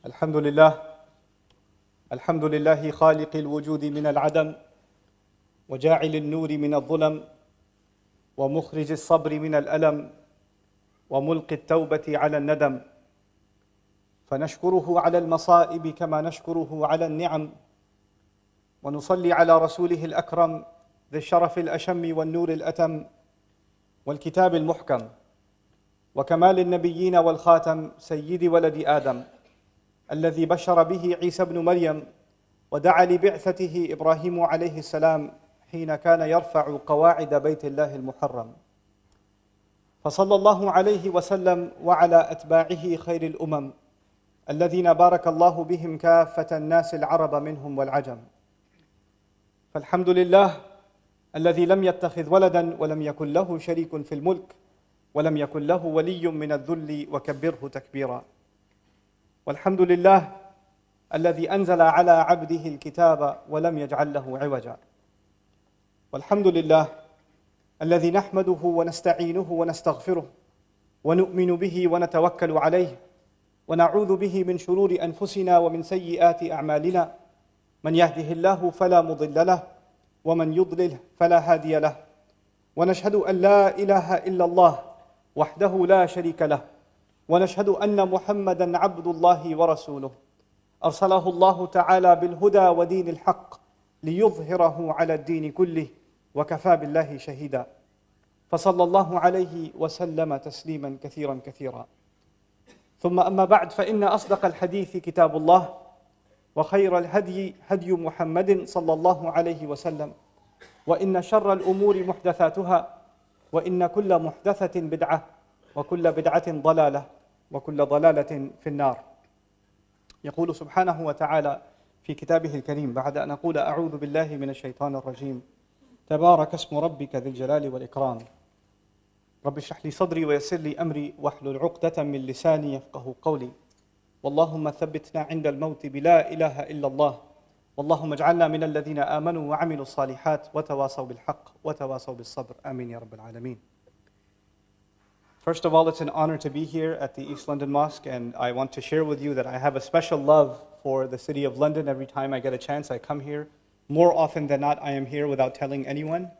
الحمد لله خالق الوجود من العدم وجاعل النور من الظلم ومخرج الصبر من الألم وملقي التوبة على الندم فنشكره على المصائب كما نشكره على النعم ونصلي على رسوله الأكرم ذي الشرف الأشم والنور الأتم والكتاب المحكم وكمال النبيين والخاتم سيد ولد آدم الذي بشر به عيسى بن مريم ودعا لبعثته إبراهيم عليه السلام حين كان يرفع قواعد بيت الله المحرم فصلى الله عليه وسلم وعلى أتباعه خير الأمم الذين بارك الله بهم كافة الناس العرب منهم والعجم فالحمد لله الذي لم يتخذ ولدا ولم يكن له شريك في الملك ولم يكن له ولي من الذل وكبره تكبيرا والحمد لله الذي أنزل على عبده الكتاب ولم يجعل له عوجا والحمد لله الذي نحمده ونستعينه ونستغفره ونؤمن به ونتوكل عليه ونعوذ به من شرور أنفسنا ومن سيئات أعمالنا من يهده الله فلا مضل له ومن يضلل فلا هادي له ونشهد أن لا إله إلا الله وحده لا شريك له ونشهد أن محمدًا عبد الله ورسوله أرسله الله تعالى بالهدى ودين الحق ليظهره على الدين كله وكفى بالله شهيدا فصلى الله عليه وسلم تسليما كثيرا كثيرا ثم أما بعد فإن أصدق الحديث كتاب الله وخير الهدي هدي محمد صلى الله عليه وسلم وإن شر الأمور محدثاتها وإن كل محدثة بدعة وكل بدعة ضلالة وكل ضلالة في النار يقول سبحانه وتعالى في كتابه الكريم بعد أن أقول أعوذ بالله من الشيطان الرجيم تبارك اسم ربك ذي الجلال والإكرام رب اشرح لي صدري ويسر لي أمري واحلل عقدة من لساني يفقه قولي واللهم ثبتنا عند الموت بلا إله إلا الله واللهم اجعلنا من الذين آمنوا وعملوا الصالحات وتواصوا بالحق وتواصوا بالصبر آمين يا رب العالمين. First of all, it's an honor to be here at the East London Mosque, and I want to share with you that I have a special love for the city of London. Every time I get a chance, I come here. More often than not, I am here without telling anyone.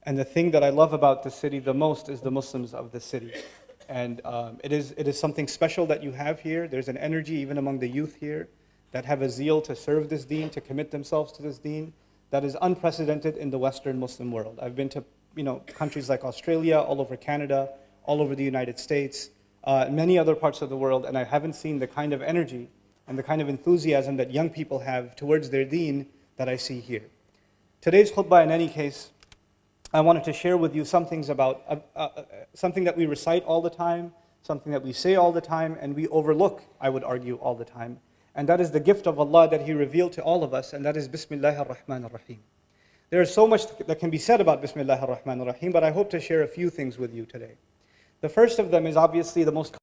And the thing that I love about this city the most is the Muslims of this city. And it is something special that you have here. There's an energy even among the youth here that have a zeal to serve this deen, to commit themselves to this deen, that is unprecedented in the Western Muslim world. I've been to countries like Australia, all over Canada, all over the United States, many other parts of the world, and I haven't seen the kind of energy and the kind of enthusiasm that young people have towards their deen that I see here. Today's khutbah, in any case, I wanted to share with you some things about something that we recite all the time, something that we say all the time, and we overlook, I would argue, all the time. And that is the gift of Allah that He revealed to all of us, and that is Bismillah ar-Rahman ar-Rahim. There is so much that can be said about Bismillah ar-Rahman ar-Rahim, but I hope to share a few things with you today. The first of them is obviously the most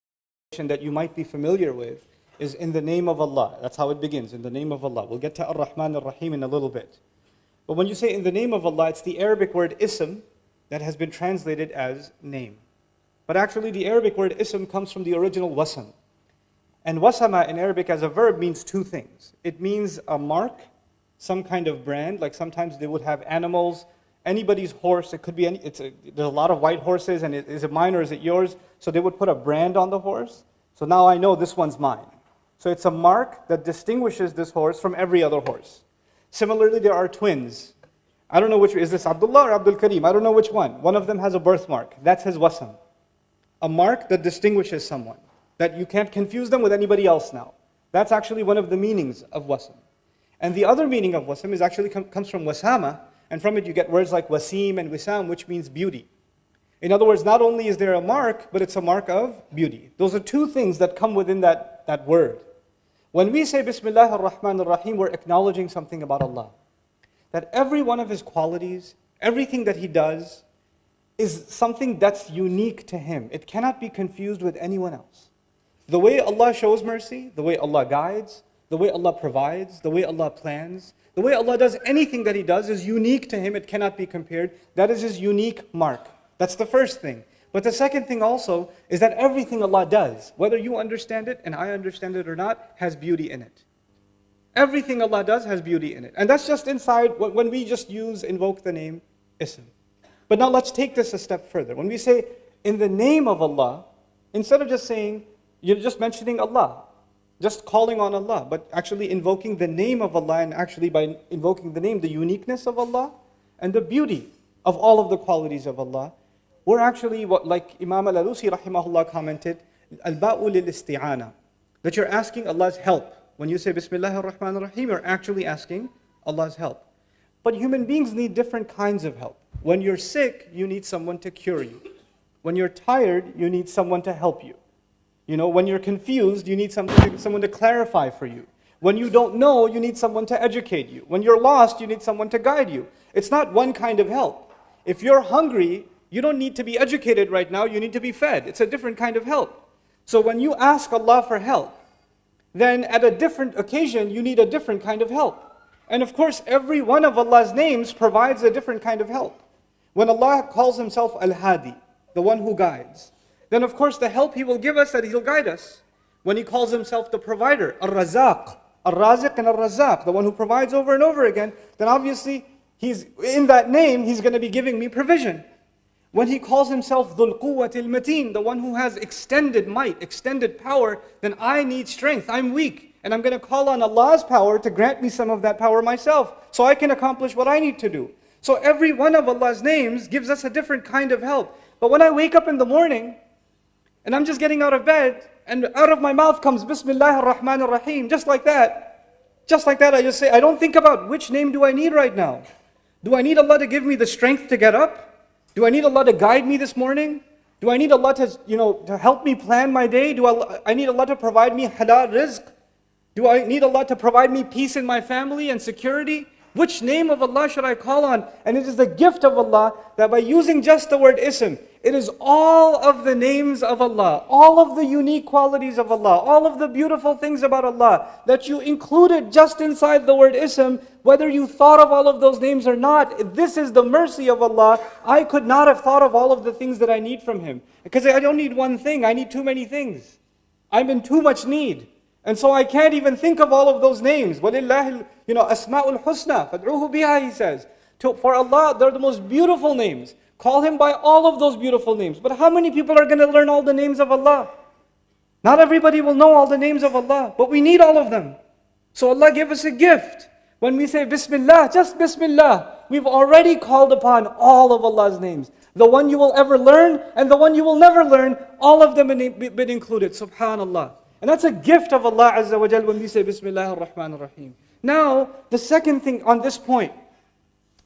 common that you might be familiar with, is in the name of Allah. That's how it begins, in the name of Allah. We'll get to ar-Rahman ar-Rahim in a little bit. But when you say in the name of Allah, it's the Arabic word ism that has been translated as name. But actually the Arabic word ism comes from the original wasam. And wasama in Arabic as a verb means two things. It means a mark, some kind of brand, like sometimes they would have animals, anybody's horse, it could be there's a lot of white horses, and is it mine or is it yours? So they would put a brand on the horse. So now I know this one's mine. So it's a mark that distinguishes this horse from every other horse. Similarly, there are twins. I don't know which, is this Abdullah or Abdul Karim? I don't know which one. One of them has a birthmark. That's his wasam. A mark that distinguishes someone, that you can't confuse them with anybody else now. That's actually one of the meanings of wasam. And the other meaning of wasam is actually comes from wasama, and from it you get words like wasim and wisam, which means beauty. In other words, not only is there a mark, but it's a mark of beauty. Those are two things that come within that word. When we say Bismillah ar-Rahman ar-Rahim, we're acknowledging something about Allah. That every one of His qualities, everything that He does, is something that's unique to Him. It cannot be confused with anyone else. The way Allah shows mercy, the way Allah guides, the way Allah provides, the way Allah plans, the way Allah does anything that He does is unique to Him. It cannot be compared. That is His unique mark. That's the first thing. But the second thing also is that everything Allah does, whether you understand it and I understand it or not, has beauty in it. Everything Allah does has beauty in it. And that's just inside when we just invoke the name Ism. But now let's take this a step further. When we say in the name of Allah, instead of just saying, you're just mentioning Allah, just calling on Allah, but actually invoking the name of Allah, and actually by invoking the name, the uniqueness of Allah and the beauty of all of the qualities of Allah, we're actually, like Imam al-Alusi rahimahullah commented, al-ba'u lil-isti'ana, that you're asking Allah's help. When you say Bismillah ar-Rahman ar-Rahim, you're actually asking Allah's help. But human beings need different kinds of help. When you're sick, you need someone to cure you. When you're tired, you need someone to help you. When you're confused, you need someone to clarify for you. When you don't know, you need someone to educate you. When you're lost, you need someone to guide you. It's not one kind of help. If you're hungry, you don't need to be educated right now, you need to be fed. It's a different kind of help. So when you ask Allah for help, then at a different occasion, you need a different kind of help. And of course, every one of Allah's names provides a different kind of help. When Allah calls Himself Al-Hadi, the one who guides, then of course the help He will give us, that He'll guide us. When He calls Himself the provider, Ar-Razaq, Ar-Raziq and Ar-Razaq, the one who provides over and over again, then obviously He's in that name, He's going to be giving me provision. When He calls Himself Dhul Quwwatil Mateen, the one who has extended might, extended power, then I need strength, I'm weak. And I'm going to call on Allah's power to grant me some of that power myself, so I can accomplish what I need to do. So every one of Allah's names gives us a different kind of help. But when I wake up in the morning, and I'm just getting out of bed, and out of my mouth comes Bismillah ar-Rahman ar-Rahim, just like that, I just say, I don't think about which name do I need right now. Do I need Allah to give me the strength to get up? Do I need Allah to guide me this morning? Do I need Allah to help me plan my day? Do I need Allah to provide me halal rizq? Do I need Allah to provide me peace in my family and security? Which name of Allah should I call on? And it is the gift of Allah that by using just the word Ism, it is all of the names of Allah, all of the unique qualities of Allah, all of the beautiful things about Allah that you included just inside the word Ism, whether you thought of all of those names or not. This is the mercy of Allah. I could not have thought of all of the things that I need from Him, because I don't need one thing, I need too many things. I'm in too much need. And so I can't even think of all of those names. وَلِلَّهِ أَسْمَاءُ الْحُسْنَى فَادْعُوهُ بِهَا, He says. For Allah, they're the most beautiful names. Call Him by all of those beautiful names. But how many people are going to learn all the names of Allah? Not everybody will know all the names of Allah, but we need all of them. So Allah gave us a gift. When we say Bismillah, just Bismillah, we've already called upon all of Allah's names. The one you will ever learn and the one you will never learn, all of them been included. Subhanallah. And that's a gift of Allah Azza wa Jal when we say Bismillah ar-Rahman ar-Rahim. Now, the second thing on this point,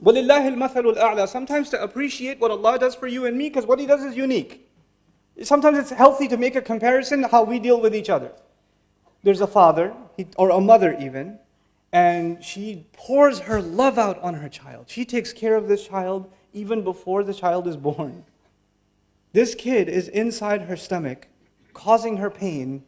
وَلِلَّهِ الْمَثَلُ الْأَعْلَى, sometimes to appreciate what Allah does for you and me, because what He does is unique. Sometimes it's healthy to make a comparison how we deal with each other. There's a father, or a mother even, and she pours her love out on her child. She takes care of this child even before the child is born. This kid is inside her stomach, causing her pain,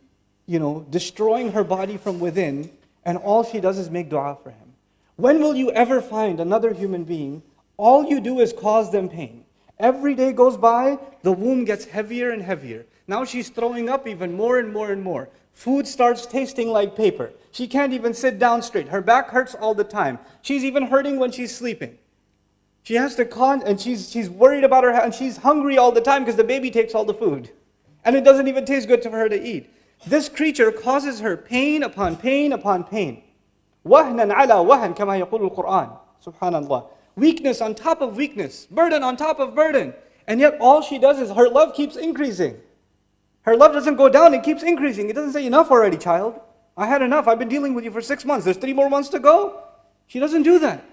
destroying her body from within, and all she does is make dua for him. When will you ever find another human being, all you do is cause them pain? Every day goes by, the womb gets heavier and heavier. Now she's throwing up even more and more and more. Food starts tasting like paper. She can't even sit down straight. Her back hurts all the time. She's even hurting when she's sleeping. She has to and she's worried about her, and she's hungry all the time because the baby takes all the food. And it doesn't even taste good for her to eat. This creature causes her pain upon pain upon pain. وَهْنًا عَلَى وَهْن كَمَا يَقُولُ الْقُرْآنِ. Subhanallah. Weakness on top of weakness. Burden on top of burden. And yet all she does is her love keeps increasing. Her love doesn't go down, it keeps increasing. It doesn't say, enough already, child. I had enough. I've been dealing with you for 6 months. There's 3 more months to go. She doesn't do that.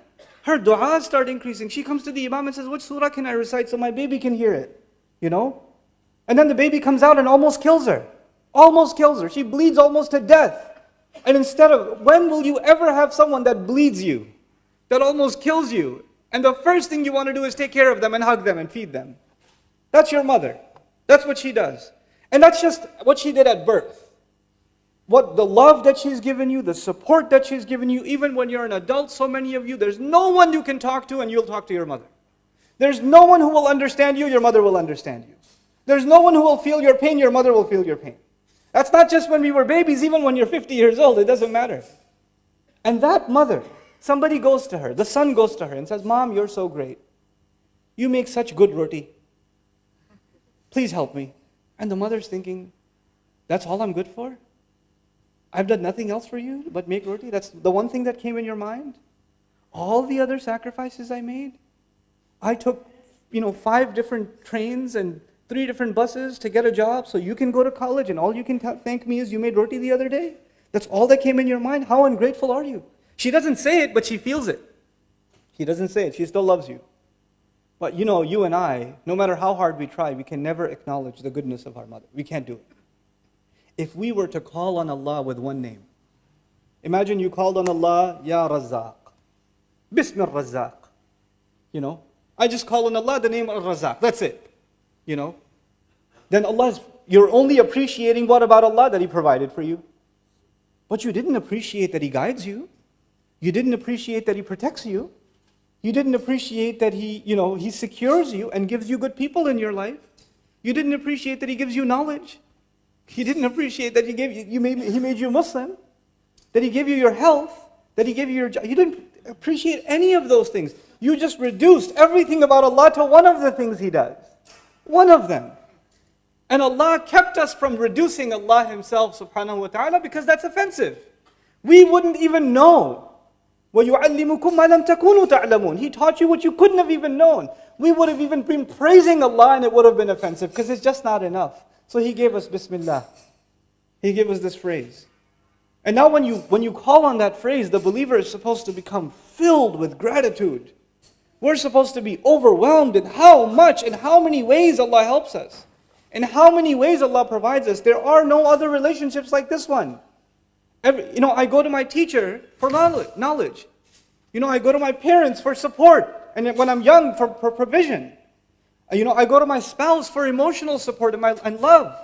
Her du'as start increasing. She comes to the imam and says, which surah can I recite so my baby can hear it? And then the baby comes out and almost kills her. Almost kills her. She bleeds almost to death. And when will you ever have someone that bleeds you? That almost kills you? And the first thing you want to do is take care of them and hug them and feed them. That's your mother. That's what she does. And that's just what she did at birth. What the love that she's given you, the support that she's given you, even when you're an adult, so many of you, there's no one you can talk to and you'll talk to your mother. There's no one who will understand you, your mother will understand you. There's no one who will feel your pain, your mother will feel your pain. That's not just when we were babies, even when you're 50 years old, it doesn't matter. And that mother, somebody goes to her, the son goes to her and says, Mom, you're so great. You make such good roti. Please help me. And the mother's thinking, that's all I'm good for? I've done nothing else for you but make roti? That's the one thing that came in your mind? All the other sacrifices I made? I took, 5 different trains and 3 different buses to get a job so you can go to college and all you can thank me is you made roti the other day? That's all that came in your mind? How ungrateful are you? She doesn't say it, but she feels it. She doesn't say it. She still loves you. But you and I, no matter how hard we try, we can never acknowledge the goodness of our mother. We can't do it. If we were to call on Allah with one name, imagine you called on Allah, Ya Razzaq, Bismillah Razzaq. I just call on Allah the name of Razzaq. That's it. Then you're only appreciating what about Allah that He provided for you. But you didn't appreciate that He guides you. You didn't appreciate that He protects you. You didn't appreciate that He secures you and gives you good people in your life. You didn't appreciate that He gives you knowledge. You didn't appreciate that He made you Muslim, that He gave you your health, that He gave you your job. You didn't appreciate any of those things. You just reduced everything about Allah to one of the things He does. One of them. And Allah kept us from reducing Allah Himself subhanahu wa ta'ala because that's offensive. We wouldn't even know. وَيُعَلِّمُكُمْ مَا لَمْ تَكُونُوا تَعْلَمُونَ. He taught you what you couldn't have even known. We would have even been praising Allah and it would have been offensive because it's just not enough. So He gave us Bismillah. He gave us this phrase. And now when you call on that phrase, the believer is supposed to become filled with gratitude. We're supposed to be overwhelmed in how much and how many ways Allah helps us. And how many ways Allah provides us. There are no other relationships like this one. I go to my teacher for knowledge. I go to my parents for support. And when I'm young, for provision. I go to my spouse for emotional support and love.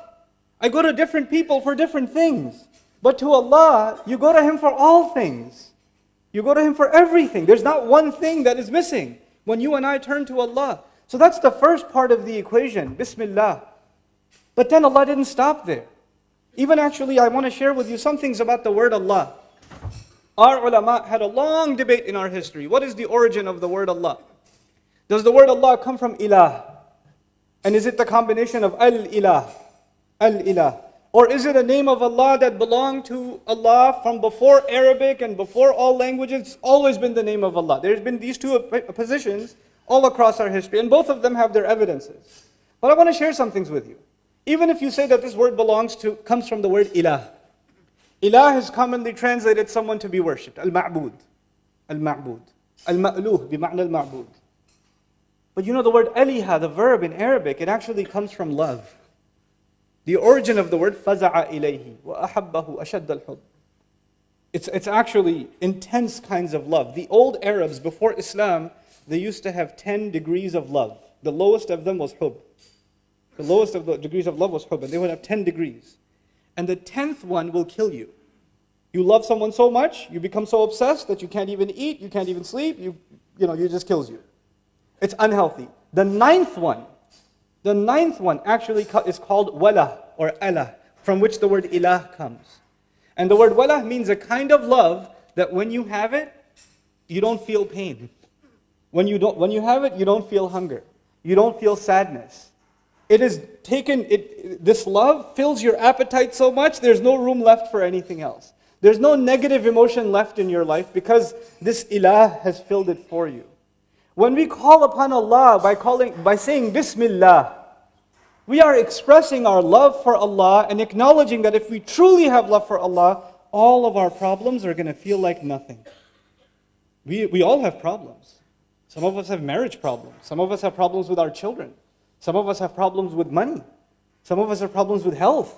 I go to different people for different things. But to Allah, you go to Him for all things. You go to Him for everything. There's not one thing that is missing when you and I turn to Allah. So that's the first part of the equation, Bismillah. But then Allah didn't stop there. Even actually, I want to share with you some things about the word Allah. Our ulama had a long debate in our history. What is the origin of the word Allah? Does the word Allah come from ilah? And is it the combination of al-ilah? Al-ilah. Or is it a name of Allah that belonged to Allah from before Arabic and before all languages? It's always been the name of Allah. There's been these two positions all across our history. And both of them have their evidences. But I want to share some things with you. Even if you say that this word comes from the word ilah. Ilah is commonly translated someone to be worshipped. Al-ma'bud. Al-ma'bud. Al-ma'luh bima'na al-ma'bud. But the word aliha, the verb in Arabic, it actually comes from love. The origin of the word faza'a ilayhi wa ahabbahu ashad al-hub. It's actually intense kinds of love. The old Arabs before Islam, they used to have 10 degrees of love. The lowest of them was hub. The lowest of the degrees of love was hub, and they would have 10 degrees. And the 10th one will kill you. You love someone so much, you become so obsessed that you can't even eat, you can't even sleep, you just kills you. It's unhealthy. The ninth one actually is called wala or Allah, from which the word ilah comes. And the word wala means a kind of love that when you have it, you don't feel pain. When you have it, you don't feel hunger. You don't feel sadness. This love fills your appetite so much, there's no room left for anything else. There's no negative emotion left in your life because this ilah has filled it for you. When we call upon Allah by saying Bismillah, we are expressing our love for Allah and acknowledging that if we truly have love for Allah, all of our problems are going to feel like nothing. We all have problems. Some of us have marriage problems. Some of us have problems with our children. Some of us have problems with money. Some of us have problems with health.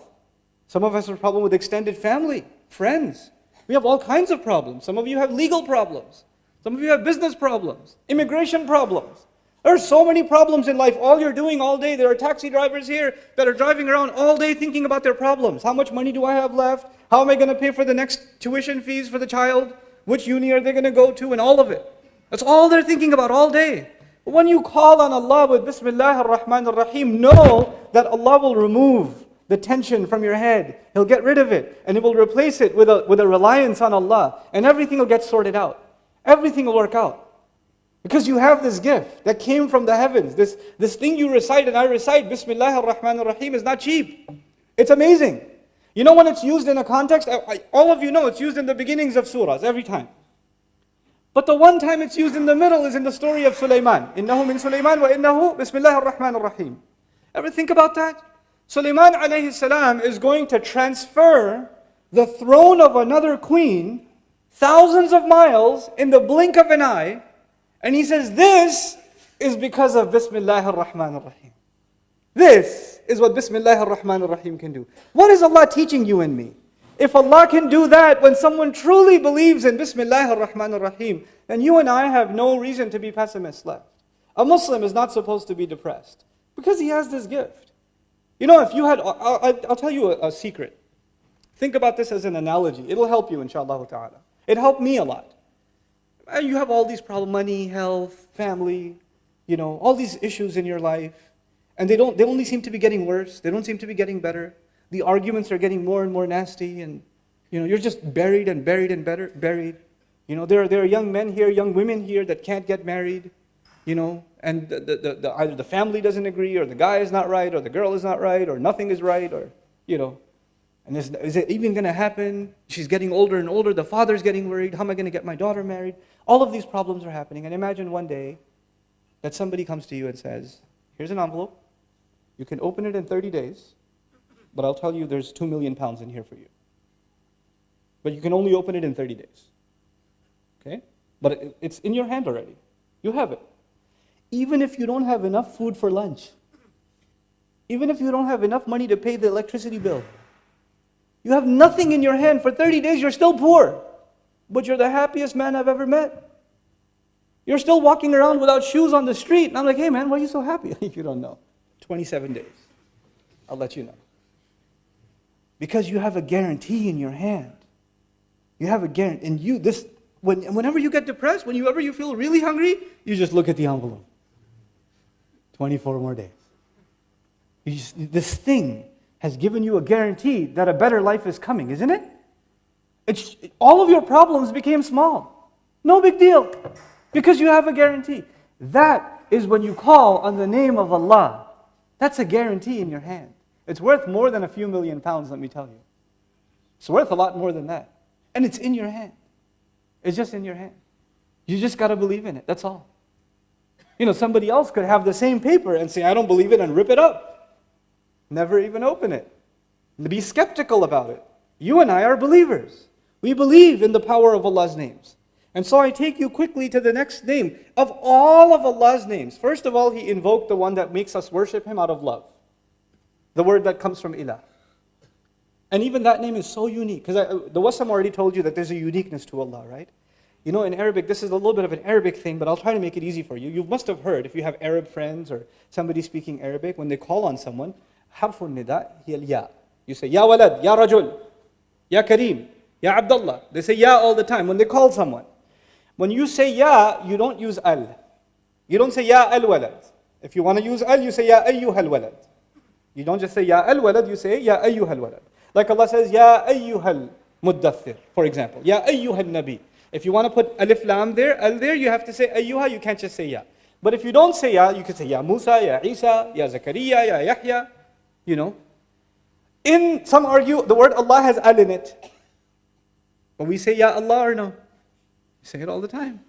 Some of us have problems with extended family, friends. We have all kinds of problems. Some of you have legal problems. Some of you have business problems, immigration problems. There are so many problems in life. All you're doing all day, there are taxi drivers here that are driving around all day thinking about their problems. How much money do I have left? How am I going to pay for the next tuition fees for the child? Which uni are they going to go to? And all of it. That's all they're thinking about all day. When you call on Allah with Bismillah ar-Rahman ar-Rahim, know that Allah will remove the tension from your head. He'll get rid of it, and He will replace it with a reliance on Allah, and everything will get sorted out. Everything will work out. Because you have this gift that came from the heavens. This thing you recite and I recite, Bismillah ar-Rahman ar-Rahim, is not cheap. It's amazing. You know when it's used in a context? All of you know it's used in the beginnings of surahs, every time. But the one time it's used in the middle is in the story of Sulaiman. Innahu min Sulaiman wa innahu Bismillah ar-Rahman ar-Rahim. Ever think about that? Sulaiman alayhi salam is going to transfer the throne of another queen thousands of miles in the blink of an eye. And he says, this is because of Bismillah ar-Rahman ar-Rahim. This is what Bismillah ar-Rahman ar-Rahim can do. What is Allah teaching you and me? If Allah can do that when someone truly believes in Bismillah ar-Rahman ar-Rahim, then you and I have no reason to be pessimists left. A Muslim is not supposed to be depressed because he has this gift. You know, if you had, I'll tell you a secret. Think about this as an analogy. It'll help you, inshallah ta'ala. It helped me a lot. You have all these problems, money, health, family, you know, all these issues in your life. And they only seem to be getting worse. They don't seem to be getting better. The arguments are getting more and more nasty, and you know, you're just buried and buried and buried. You know, there are young men here, young women here that can't get married, you know, and either the family doesn't agree, or the guy is not right, or the girl is not right, or nothing is right, or, you know. And is it even going to happen? She's getting older and older, the father's getting worried, how am I going to get my daughter married? All of these problems are happening, and imagine one day that somebody comes to you and says, here's an envelope, you can open it in 30 days, but I'll tell you there's 2 million pounds in here for you. But you can only open it in 30 days. Okay? But it's in your hand already. You have it. Even if you don't have enough food for lunch, even if you don't have enough money to pay the electricity bill, you have nothing in your hand for 30 days, you're still poor. But you're the happiest man I've ever met. You're still walking around without shoes on the street. And I'm like, hey man, why are you so happy? You don't know. 27 days. I'll let you know. Because you have a guarantee in your hand. You have a guarantee. And whenever you get depressed, whenever you feel really hungry, you just look at the envelope. 24 more days. This thing has given you a guarantee that a better life is coming, isn't it? All of your problems became small. No big deal. Because you have a guarantee. That is when you call on the name of Allah. That's a guarantee in your hand. It's worth more than a few million pounds, let me tell you. It's worth a lot more than that. And it's in your hand. It's just in your hand. You just got to believe in it, that's all. You know, somebody else could have the same paper and say, I don't believe it, and rip it up. Never even open it. Be skeptical about it. You and I are believers. We believe in the power of Allah's names. And so I take you quickly to the next name. Of all of Allah's names, first of all, He invoked the one that makes us worship Him out of love. The word that comes from ilah. And even that name is so unique. Because the Wassam already told you that there's a uniqueness to Allah, right? You know, in Arabic, this is a little bit of an Arabic thing, but I'll try to make it easy for you. You must have heard, if you have Arab friends or somebody speaking Arabic, when they call on someone, harfun nida hiya al-ya. You say, Ya walad, Ya rajul, Ya kareem, Ya abdullah. They say Ya all the time when they call someone. When you say Ya, you don't use al. You don't say Ya al-walad. If you want to use al, you say Ya ayyuhal walad. You don't just say Ya al-walad, you say Ya ayyuhal walad. Like Allah says, Ya ayyuhal muddathir, for example. Ya ayyuhal nabi. If you want to put alif lam there, al there, you have to say ayyuha, you can't just say Ya. But if you don't say Ya, you can say Ya Musa, Ya Isa, Ya Zakaria, Ya Yahya, you know. Some argue the word Allah has al in it. But we say Ya Allah or no? We say it all the time.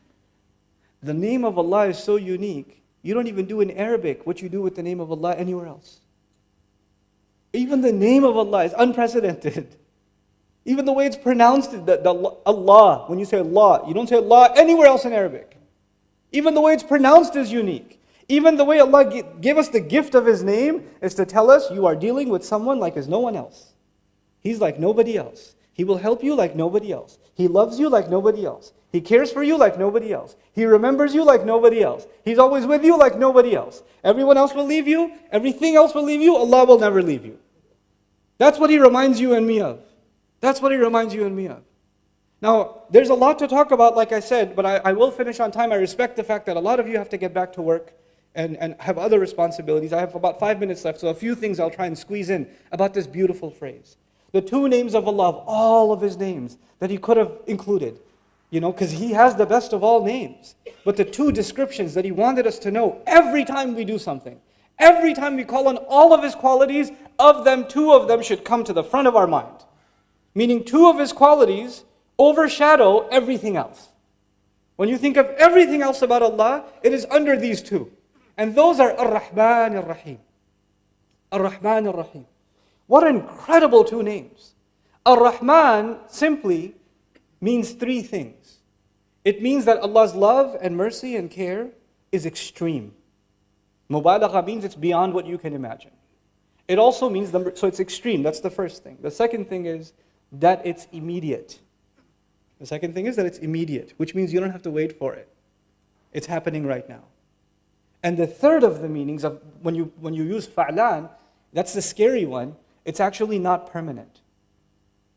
The name of Allah is so unique, you don't even do in Arabic what you do with the name of Allah anywhere else. Even the name of Allah is unprecedented. Even the way it's pronounced, the Allah, when you say Allah, you don't say Allah anywhere else in Arabic. Even the way it's pronounced is unique. Even the way Allah gave us the gift of His name is to tell us you are dealing with someone like as no one else. He's like nobody else. He will help you like nobody else. He loves you like nobody else. He cares for you like nobody else. He remembers you like nobody else. He's always with you like nobody else. Everyone else will leave you. Everything else will leave you. Allah will never leave you. That's what He reminds you and me of. That's what He reminds you and me of. Now, there's a lot to talk about, like I said, but I will finish on time. I respect the fact that a lot of you have to get back to work and have other responsibilities. I have about 5 minutes left, so a few things I'll try and squeeze in about this beautiful phrase. The two names of Allah, of all of His names that He could have included, because He has the best of all names. But the two descriptions that He wanted us to know every time we do something, every time we call on all of His qualities, of them, two of them should come to the front of our mind. Meaning two of His qualities overshadow everything else. When you think of everything else about Allah, it is under these two. And those are Ar-Rahman Ar-Rahim. Ar-Rahman Ar-Rahim. What incredible two names. Ar-Rahman simply means three things. It means that Allah's love and mercy and care is extreme. Mubalagha means it's beyond what you can imagine. It also means, so it's extreme, that's the first thing. The second thing is that it's immediate. The second thing is that it's immediate, which means you don't have to wait for it. It's happening right now. And the third of the meanings of when you use fa'lan, that's the scary one, it's actually not permanent.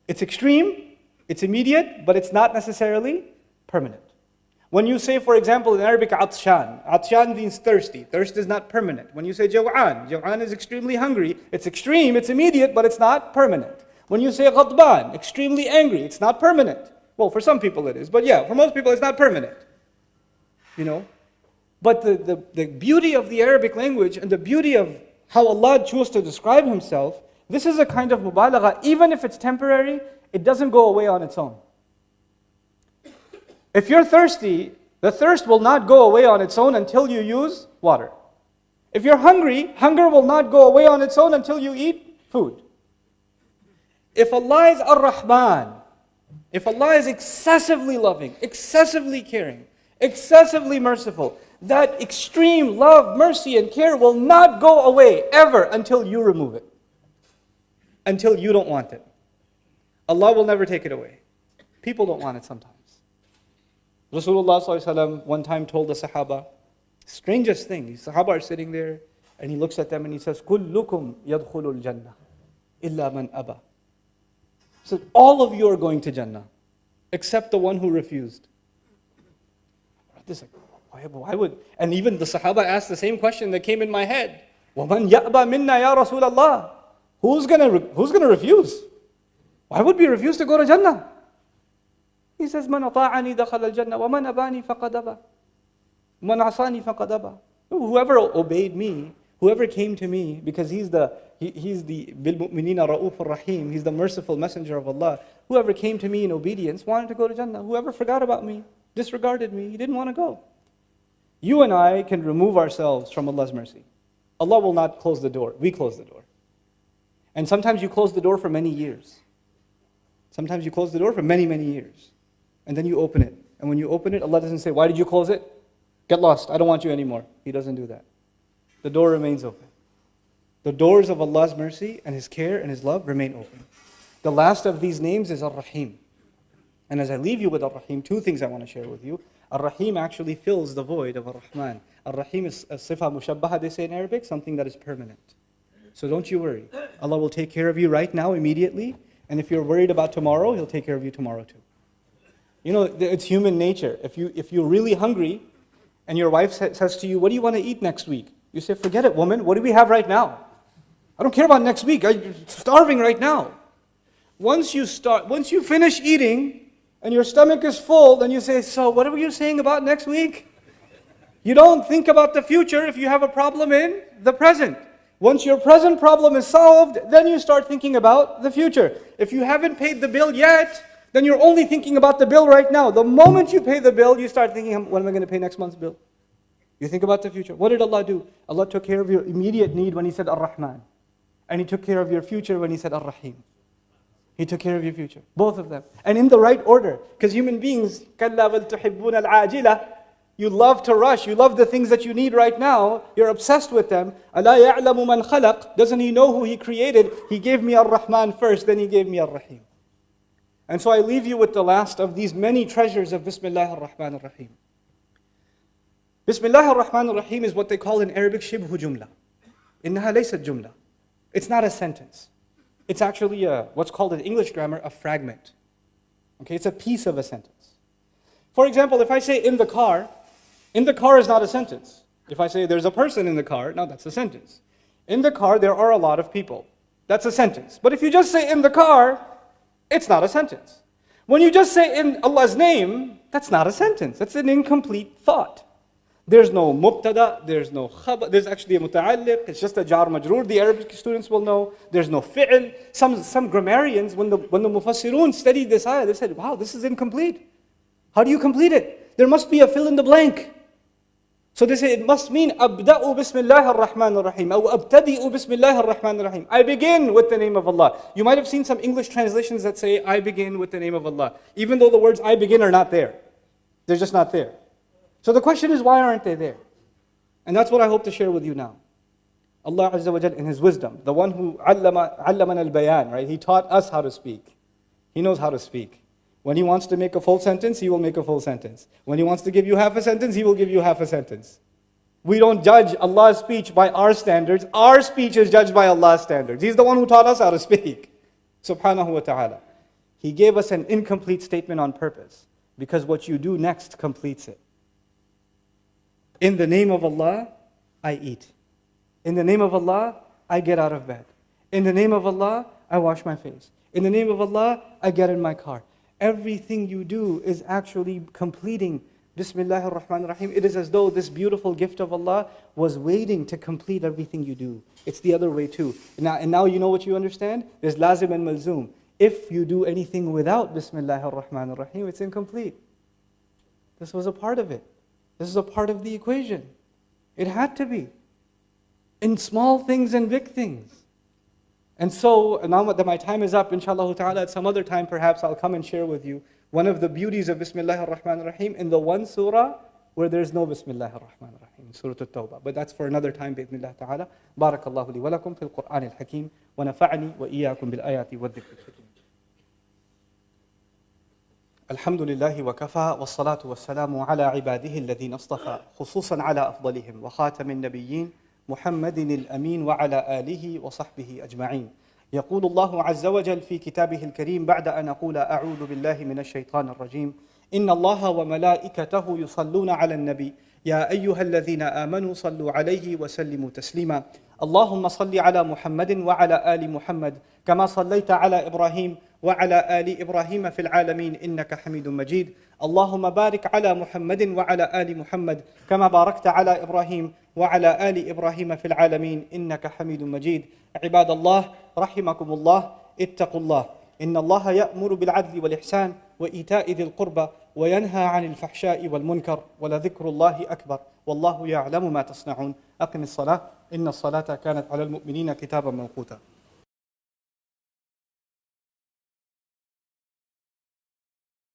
It's extreme, it's immediate, but it's not necessarily permanent. When you say, for example, in Arabic, atshan means thirsty. Thirst is not permanent. When you say jaw'an is extremely hungry. It's extreme, it's immediate, but it's not permanent. When you say ghadban, extremely angry, it's not permanent. Well, for some people it is, but yeah, for most people it's not permanent. But the beauty of the Arabic language and the beauty of how Allah chose to describe Himself, this is a kind of mubalagha. Even if it's temporary, it doesn't go away on its own. If you're thirsty, the thirst will not go away on its own until you use water. If you're hungry, hunger will not go away on its own until you eat food. If Allah is Ar-Rahman, if Allah is excessively loving, excessively caring, excessively merciful, that extreme love, mercy, and care will not go away ever until you remove it. Until you don't want it. Allah will never take it away. People don't want it sometimes. Rasulullah ﷺ one time told the Sahaba, strangest thing, the Sahaba are sitting there, and He looks at them and He says, كُلُّكُمْ يَدْخُلُ الْجَنَّةِ إِلَّا مَنْ أَبَى. So all of you are going to Jannah, except the one who refused. This, why would? And even the Sahaba asked the same question that came in my head. وَمَنْ يَأْبَى مِنَّا يَا رَسُولَ اللَّهِ. Who's gonna refuse? Why would we refuse to go to Jannah? He says, مَنْ أَطَاعَنِي دَخَلَ الْجَنَّةِ وَمَنْ أَبَانِي فَقَدْ أَبَى مَنْ عَصَانِي فَقَدْ أَبَى. Whoever obeyed me, whoever came to me, because He's the بِالْمُؤْمِنِينَ رَؤُوفٌ رَحِيمٌ, He's the merciful messenger of Allah. Whoever came to me in obedience wanted to go to Jannah. Whoever forgot about me, disregarded me, he didn't want to go. You and I can remove ourselves from Allah's mercy. Allah will not close the door. We close the door. And sometimes you close the door for many years. Sometimes you close the door for many, many years. And then you open it. And when you open it, Allah doesn't say, why did you close it? Get lost. I don't want you anymore. He doesn't do that. The door remains open. The doors of Allah's mercy and His care and His love remain open. The last of these names is Ar-Rahim. And as I leave you with Ar-Rahim, two things I want to share with you. Ar-Rahim actually fills the void of Ar-Rahman. Ar-Rahim is a sifa mushabbaha, they say in Arabic, something that is permanent. So don't you worry. Allah will take care of you right now, immediately. And if you're worried about tomorrow, He'll take care of you tomorrow too. It's human nature. If you're really hungry and your wife says to you, what do you want to eat next week? You say, forget it, woman. What do we have right now? I don't care about next week. I'm starving right now. Once you finish eating and your stomach is full, then you say, so what were you saying about next week? You don't think about the future if you have a problem in the present. Once your present problem is solved, then you start thinking about the future. If you haven't paid the bill yet, then you're only thinking about the bill right now. The moment you pay the bill, you start thinking, when am I going to pay next month's bill? You think about the future. What did Allah do? Allah took care of your immediate need when He said Ar-Rahman. And He took care of your future when He said Ar-Rahim. He took care of your future. Both of them. And in the right order. Because human beings, كَلَّا بَلْ تُحِبُّونَ الْعَاجِلَةِ, you love to rush. You love the things that you need right now. You're obsessed with them. أَلَا يَعْلَمُ مَنْ خَلَقَ. Doesn't He know who He created? He gave me Ar-Rahman first, then He gave me Ar-Rahim. And so I leave you with the last of these many treasures of Bismillah ar-Rahman ar-Rahim. Bismillah ar-Rahman ar-Rahim is what they call in Arabic shibhu jumla. إنها ليست jumla. It's not a sentence. It's actually what's called in English grammar a fragment. Okay, it's a piece of a sentence. For example, if I say in the car is not a sentence. If I say there's a person in the car, now that's a sentence. In the car, there are a lot of people. That's a sentence. But if you just say in the car, it's not a sentence. When you just say in Allah's name, that's not a sentence. That's an incomplete thought. There's no mubtada, there's no khabar, there's actually a muta'alliq, it's just a jar majroor, the Arabic students will know. There's no fi'l. Some grammarians, when the mufassirun studied this ayah, they said, wow, this is incomplete. How do you complete it? There must be a fill in the blank. So they say it must mean abda'u bismillah ar-Rahman ar-Rahim or abtadi'u bismillah ar-Rahman ar-Rahim. I begin with the name of Allah. You might have seen some English translations that say I begin with the name of Allah, even though the words I begin are not there. They're just not there. So the question is, why aren't they there? And that's what I hope to share with you now. Allah Azza wa Jal in His wisdom, the one who allaman al-bayan, right? He taught us how to speak. He knows how to speak. When He wants to make a full sentence, He will make a full sentence. When He wants to give you half a sentence, He will give you half a sentence. We don't judge Allah's speech by our standards. Our speech is judged by Allah's standards. He's the one who taught us how to speak. Subhanahu wa ta'ala. He gave us an incomplete statement on purpose, because what you do next completes it. In the name of Allah, I eat. In the name of Allah, I get out of bed. In the name of Allah, I wash my face. In the name of Allah, I get in my car. Everything you do is actually completing Bismillah ar-Rahman ar-Rahim. It is as though this beautiful gift of Allah was waiting to complete everything you do. It's the other way too. Now you know what you understand? There's lazim and malzoom. If you do anything without Bismillah ar-Rahman ar-Rahim, it's incomplete. This was a part of it. This is a part of the equation. It had to be. In small things and big things. And so, now that my time is up, inshallah ta'ala, at some other time perhaps I'll come and share with you one of the beauties of Bismillah ar-Rahman ar-Rahim in the one surah where there's no Bismillah ar-Rahman ar-Rahim, Surah At-Tawbah. But that's for another time, bi'idhnillah ta'ala. Barakallahu li wa lakum fil Qur'an al-Hakim wa nafa'ani wa iyyakum bil ayati wa dhikr al-hakim. الحمد لله وكفى والصلاة والسلام على عباده الذين اصطفى خصوصا على أفضلهم وخاتم النبيين محمد الأمين وعلى آله وصحبه أجمعين. يقول الله عز وجل في كتابه الكريم بعد أن أقول أعوذ بالله من الشيطان الرجيم إن الله وملائكته يصلون على النبي يا أيها الذين آمنوا صلوا عليه وسلموا تسليما اللهم صل على محمد وعلى آل محمد كما صليت على إبراهيم وعلى آل إبراهيم في العالمين إنك حميد مجيد اللهم بارك على محمد وعلى آل محمد كما باركت على إبراهيم وعلى آل إبراهيم في العالمين إنك حميد مجيد عباد الله رحمكم الله اتقوا الله إن الله يأمر بالعدل والإحسان وإيتاء ذي القربى وينهى عن الفحشاء والمنكر ولذكر الله أكبر والله يعلم ما تصنعون أقم الصلاة إن الصلاة كانت على المؤمنين كتابا موقوتا